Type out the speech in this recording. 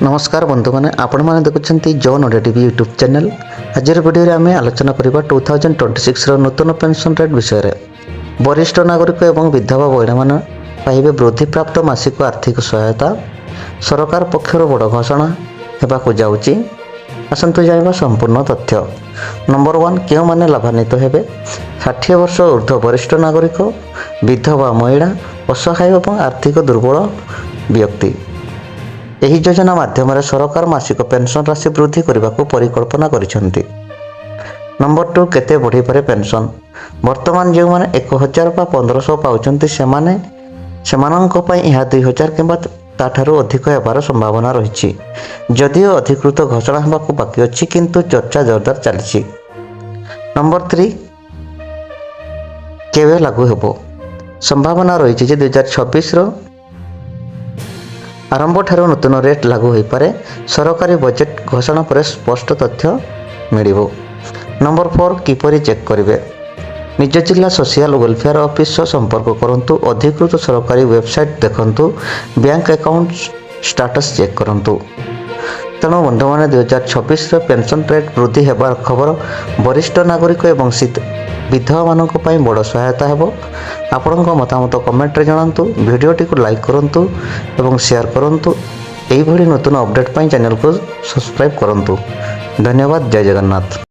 नमस्कार बंधु मैंने आपण मैंने देखुं जॉन ओडिया टीवी यूट्यूब चैनल। आज वीडियो आम आलोचना करवा 2026 नूतन पेंशन रेट विषय में। वरिष्ठ नागरिक एवं विधवा महिला मान पाइबे वृद्धिप्राप्त मासिक आर्थिक सहायता। सरकार पक्षर बड़ घोषणा होगाकू जाऊँगी। आसतु जाना संपूर्ण तथ्य। नंबर 1 क्यों माने लाभान्वित हेबे। 60 वर्ष ऊर्ध्व वरिष्ठ नागरिक, विधवा महिला, असहाय और आर्थिक दुर्बल व्यक्ति। ଏହି ଯୋଜନା ମାଧ୍ୟମରେ ସରକାର ମାସିକ ପେନସନ୍ ରାଶି ବୃଦ୍ଧି କରିବାକୁ ପରିକଳ୍ପନା କରିଛନ୍ତି। ନମ୍ବର 2 କେତେ ବଢ଼ିପାରେ ପେନସନ୍। ବର୍ତ୍ତମାନ ଯେଉଁମାନେ 1000 ବା 1500 ପାଉଛନ୍ତି ସେମାନଙ୍କ ପାଇଁ ଏହା 2000 କିମ୍ବା ତାଠାରୁ ଅଧିକ ହେବାର ସମ୍ଭାବନା ରହିଛି। ଯଦିଓ ଅଧିକୃତ ଘୋଷଣା ହେବାକୁ ବାକି ଅଛି, କିନ୍ତୁ ଚର୍ଚ୍ଚା ଜୋରଦାର ଚାଲିଛି। ନମ୍ବର 3 କେବେ ଲାଗୁ ହେବ। ସମ୍ଭାବନା ରହିଛି ଯେ 2026ର आरंभ ठारू नूतन रेट लागू हो पारे। सरकारी बजेट घोषणा पर स्पष्ट तथ्य मिल। नंबर 4 किपरि चेक करेंगे। निज जिला सोशल वेलफेयर ऑफिस सह संपर्क करूँ। अधिकृत सरकारी वेबसाइट देखूँ। बैंक अकाउंट स्टेटस चेक करूँ। तेणु बंधु मैंने 2026 पेंशन रेट वृद्धि होबार खबर वरिष्ठ नागरिक एवं विधवा मानों बड़ सहायता हो। आपण मतामत कमेंट रे जणांतु। वीडियोटी को लाइक करंतु एवं शेयर करंतु। एही भली नूतन अपडेट पाई चैनल को सब्सक्राइब करंतु। धन्यवाद। जय जगन्नाथ।